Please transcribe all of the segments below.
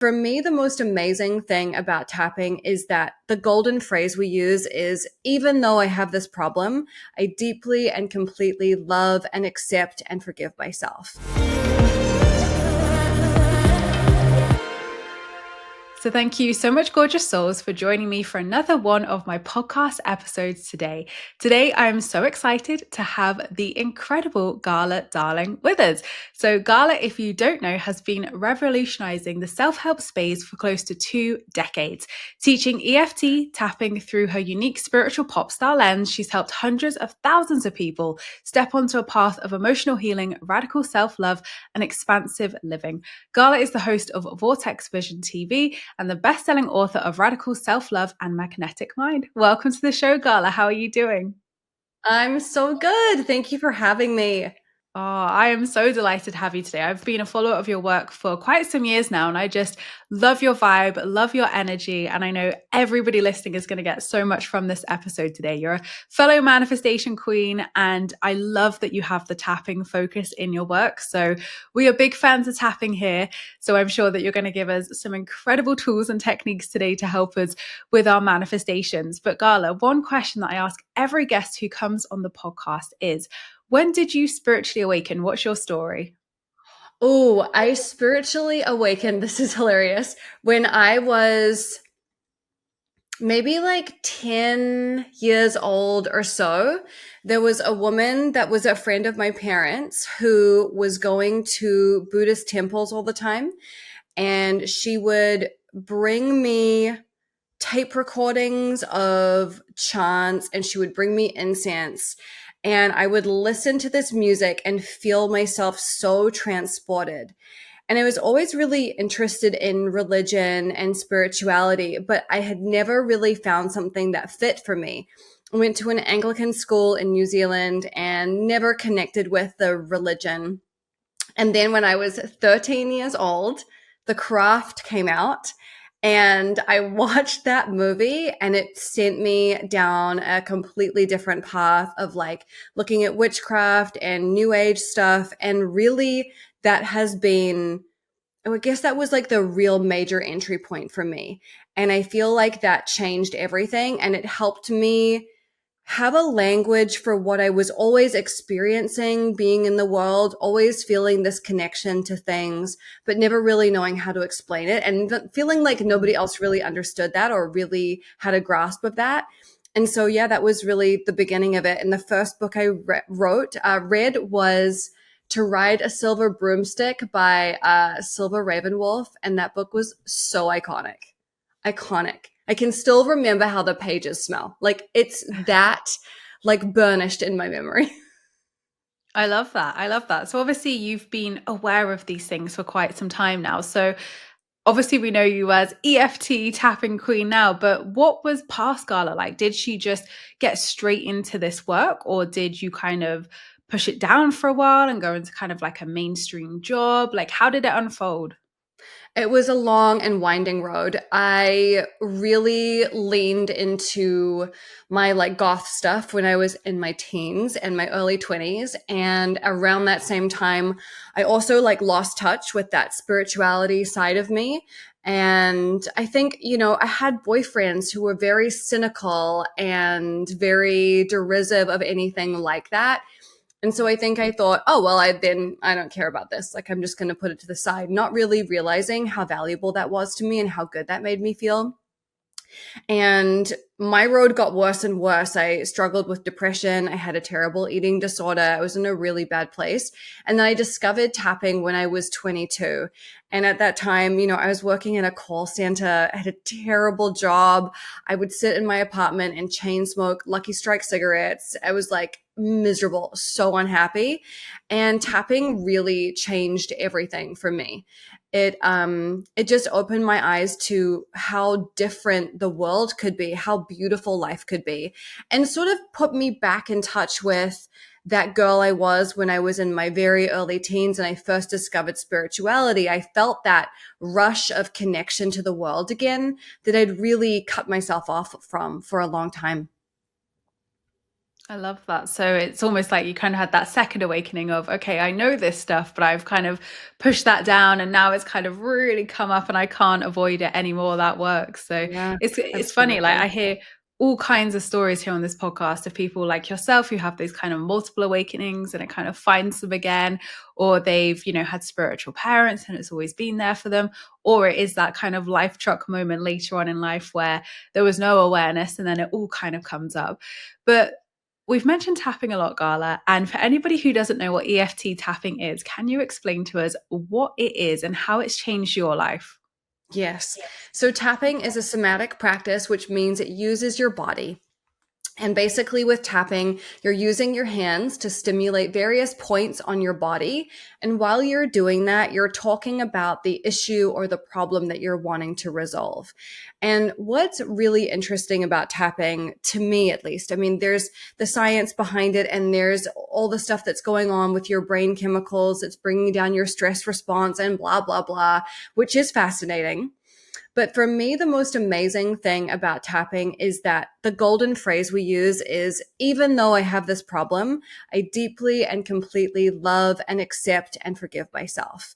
For me, the most amazing thing about tapping is that the golden phrase we use is, even though I have this problem, I deeply and completely love and accept and forgive myself. So thank you so much, gorgeous souls, for joining me for another one of my podcast episodes today. Today, I'm so excited to have the incredible Gala Darling with us. So Gala, if you don't know, has been revolutionizing the self-help space for close to 2 decades. Teaching EFT, tapping through her unique spiritual pop star lens, she's helped hundreds of thousands of people step onto a path of emotional healing, radical self-love, and expansive living. Gala is the host of Vortex Vision TV and the best-selling author of Radical Self-Love and Magnetic Mind. Welcome to the show, Gala. How are you doing? I'm so good. Thank you for having me. Oh, I am so delighted to have you today. I've been a follower of your work for quite some years now, and I just love your vibe, love your energy, and I know everybody listening is going to get so much from this episode today. You're a fellow manifestation queen, and I love that you have the tapping focus in your work. So we are big fans of tapping here. So I'm sure that you're going to give us some incredible tools and techniques today to help us with our manifestations. But Gala, one question that I ask every guest who comes on the podcast is, when did you spiritually awaken? What's your story? Oh, I spiritually awakened. This is hilarious. When I was maybe like 10 years old or so, there was a woman that was a friend of my parents who was going to Buddhist temples all the time. And she would bring me tape recordings of chants, and she would bring me incense, and I would listen to this music and feel myself so transported. And I was always really interested in religion and spirituality, but I had never really found something that fit for me. I went to an Anglican school in New Zealand and never connected with the religion. And then when I was 13 years old, The Craft came out, and I watched that movie, and it sent me down a completely different path of like looking at witchcraft and new age stuff. And really, that has been, I guess that was like the real major entry point for me. And I feel like that changed everything, and it helped me have a language for what I was always experiencing being in the world, always feeling this connection to things, but never really knowing how to explain it, and feeling like nobody else really understood that or really had a grasp of that. And so, yeah, that was really the beginning of it. And the first book I read was To Ride a Silver Broomstick by Silver Ravenwolf. And that book was so iconic. Iconic. I can still remember how the pages smell. Like it's that like burnished in my memory. I love that. I love that. So obviously you've been aware of these things for quite some time now. So obviously we know you as EFT tapping queen now, but what was past Gala like? Did she just get straight into this work, or did you kind of push it down for a while and go into kind of like a mainstream job? Like, how did it unfold? It was a long and winding road. I really leaned into my like goth stuff when I was in my teens and my early 20s. And around that same time, I also like lost touch with that spirituality side of me. And I think, I had boyfriends who were very cynical and very derisive of anything like that. And so I think I thought, oh, well, I don't care about this. Like, I'm just going to put it to the side, not really realizing how valuable that was to me and how good that made me feel. And my road got worse and worse. I struggled with depression. I had a terrible eating disorder. I was in a really bad place. And then I discovered tapping when I was 22. And at that time, I was working in a call center. I had a terrible job. I would sit in my apartment and chain smoke Lucky Strike cigarettes. I was like miserable, so unhappy. And tapping really changed everything for me. It just opened my eyes to how different the world could be, how beautiful life could be, and sort of put me back in touch with that girl I was when I was in my very early teens and I first discovered spirituality. I felt that rush of connection to the world again that I'd really cut myself off from for a long time. I love that. So it's almost like you kind of had that second awakening of, okay, I know this stuff, but I've kind of pushed that down and now it's kind of really come up and I can't avoid it anymore. That works. So Yeah, it's funny. Like absolutely. I hear all kinds of stories here on this podcast of people like yourself who have those kind of multiple awakenings and it kind of finds them again, or they've, had spiritual parents and it's always been there for them, or it is that kind of life truck moment later on in life where there was no awareness and then it all kind of comes up. But we've mentioned tapping a lot, Gala, and for anybody who doesn't know what EFT tapping is, can you explain to us what it is and how it's changed your life? Yes. So tapping is a somatic practice, which means it uses your body. And basically, with tapping, you're using your hands to stimulate various points on your body. And while you're doing that, you're talking about the issue or the problem that you're wanting to resolve. And what's really interesting about tapping, to me at least, I mean, there's the science behind it, and there's all the stuff that's going on with your brain chemicals. It's bringing down your stress response and blah, blah, blah, which is fascinating. But for me, the most amazing thing about tapping is that the golden phrase we use is, even though I have this problem, I deeply and completely love and accept and forgive myself.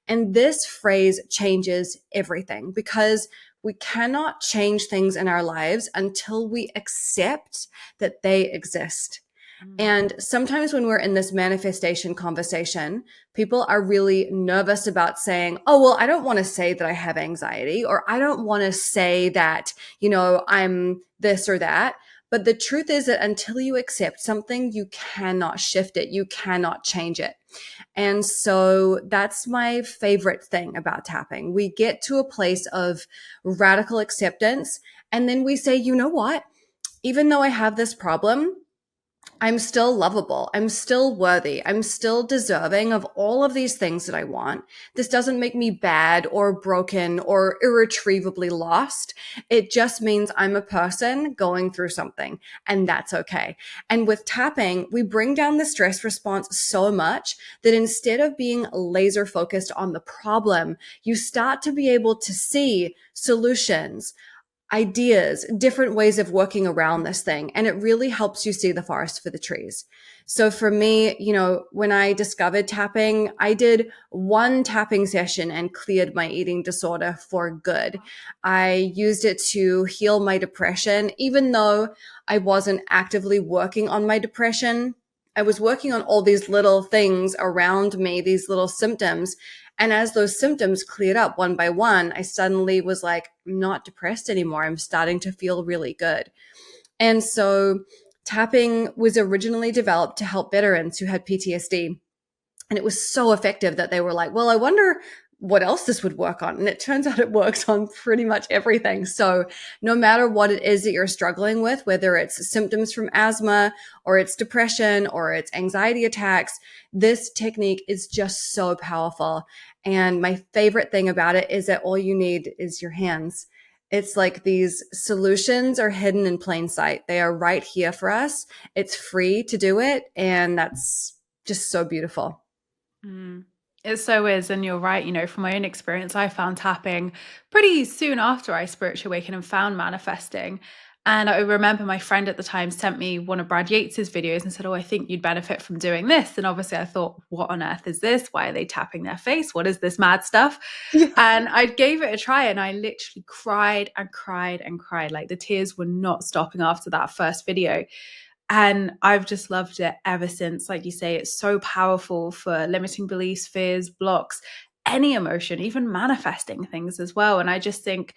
And this phrase changes everything, because we cannot change things in our lives until we accept that they exist. Mm. And sometimes when we're in this manifestation conversation, people are really nervous about saying, oh, well, I don't want to say that I have anxiety, or I don't want to say that, I'm this or that. But the truth is that until you accept something, you cannot shift it. You cannot change it. And so that's my favorite thing about tapping. We get to a place of radical acceptance. And then we say, you know what? Even though I have this problem, I'm still lovable. I'm still worthy. I'm still deserving of all of these things that I want. This doesn't make me bad or broken or irretrievably lost. It just means I'm a person going through something, and that's okay. And with tapping, we bring down the stress response so much that instead of being laser focused on the problem, you start to be able to see solutions, ideas, different ways of working around this thing. And it really helps you see the forest for the trees. So for me, when I discovered tapping, I did one tapping session and cleared my eating disorder for good. I used it to heal my depression, even though I wasn't actively working on my depression. I was working on all these little things around me, these little symptoms. And as those symptoms cleared up one by one, I suddenly was like, I'm not depressed anymore. I'm starting to feel really good. And so tapping was originally developed to help veterans who had PTSD. And it was so effective that they were like, well, I wonder what else this would work on. And it turns out it works on pretty much everything. So no matter what it is that you're struggling with, whether it's symptoms from asthma or it's depression or it's anxiety attacks, this technique is just so powerful. And my favorite thing about it is that all you need is your hands. It's like these solutions are hidden in plain sight. They are right here for us. It's free to do it. And that's just so beautiful. Mm. It so is. And you're right. From my own experience, I found tapping pretty soon after I spiritually awakened and found manifesting. And I remember my friend at the time sent me one of Brad Yates's videos and said, oh, I think you'd benefit from doing this. And obviously I thought, what on earth is this? Why are they tapping their face? What is this mad stuff? Yeah. And I gave it a try and I literally cried and cried and cried. Like the tears were not stopping after that first video. And I've just loved it ever since. Like you say, it's so powerful for limiting beliefs, fears, blocks, any emotion, even manifesting things as well. And I just think,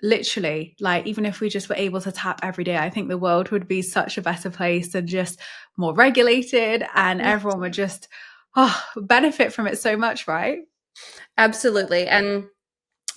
literally, like, even if we just were able to tap every day, I think the world would be such a better place and just more regulated, and everyone would just benefit from it so much, right? Absolutely. And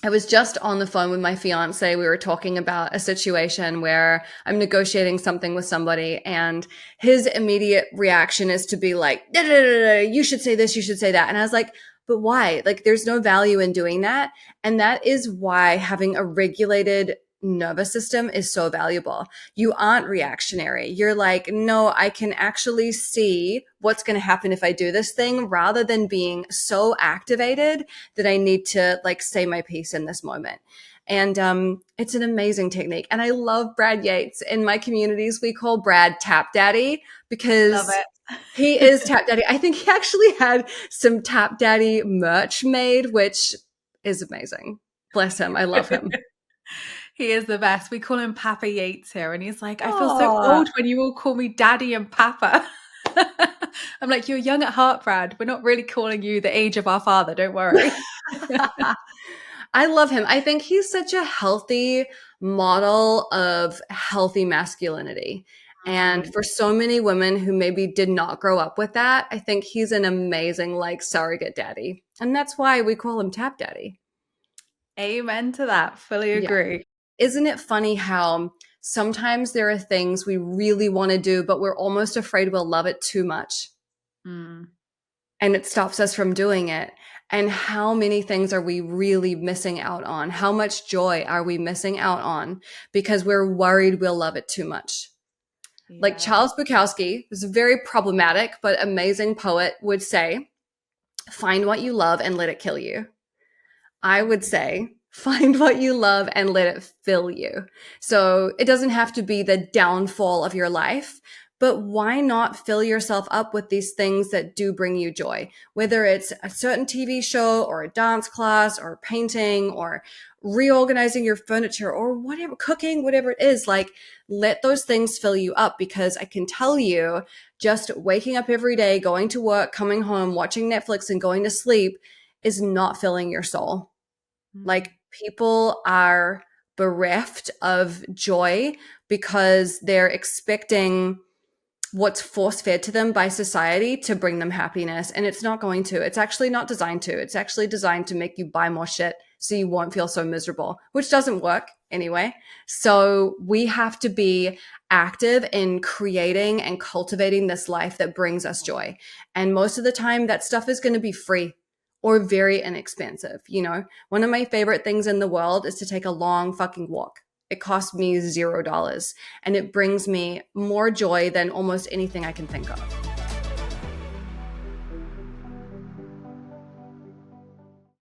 I was just on the phone with my fiance. We were talking about a situation where I'm negotiating something with somebody, and his immediate reaction is to be like, "Da, da, da, da, you should say this, you should say that." And I was like, but why? Like, there's no value in doing that. And that is why having a regulated nervous system is so valuable. You aren't reactionary. You're like, no, I can actually see what's going to happen if I do this thing, rather than being so activated that I need to like say my piece in this moment. And it's an amazing technique. And I love Brad Yates. In my communities, we call Brad Tap Daddy Love because he it. is Tap Daddy. I think he actually had some Tap Daddy merch made, which is amazing. Bless him. I love him. He is the best. We call him Papa Yates here. And he's like, I feel so Oh, old when you all call me Daddy and Papa. I'm like, you're young at heart, Brad. We're not really calling you the age of our father. Don't worry. I love him. I think he's such a healthy model of healthy masculinity. And Mm, for so many women who maybe did not grow up with that, I think he's an amazing, like, surrogate daddy. And that's why we call him Tap Daddy. amen to that. Fully Yeah. agree. Isn't it funny how sometimes there are things we really want to do, but we're almost afraid we'll love it too much Mm, and it stops us from doing it? And how many things are we really missing out on? How much joy are we missing out on because we're worried we'll love it too much? Like yeah. Charles Bukowski, who's a very problematic but amazing poet, would say, find what you love and let it kill you. I would say find what you love and let it fill you. So it doesn't have to be the downfall of your life, but why not fill yourself up with these things that do bring you joy? Whether it's a certain TV show or a dance class or painting or reorganizing your furniture or whatever, cooking, whatever it is, like let those things fill you up, because I can tell you, just waking up every day, going to work, coming home, watching Netflix and going to sleep is not filling your soul. Mm, Like people are bereft of joy because they're expecting what's force fed to them by society to bring them happiness. And it's not going to. It's actually not designed to. It's actually designed to make you buy more shit so you won't feel so miserable, which doesn't work anyway. So we have to be active in creating and cultivating this life that brings us joy. And most of the time, that stuff is going to be free or very inexpensive. You know, one of my favorite things in the world is to take a long fucking walk. It costs me $0 and it brings me more joy than almost anything I can think of.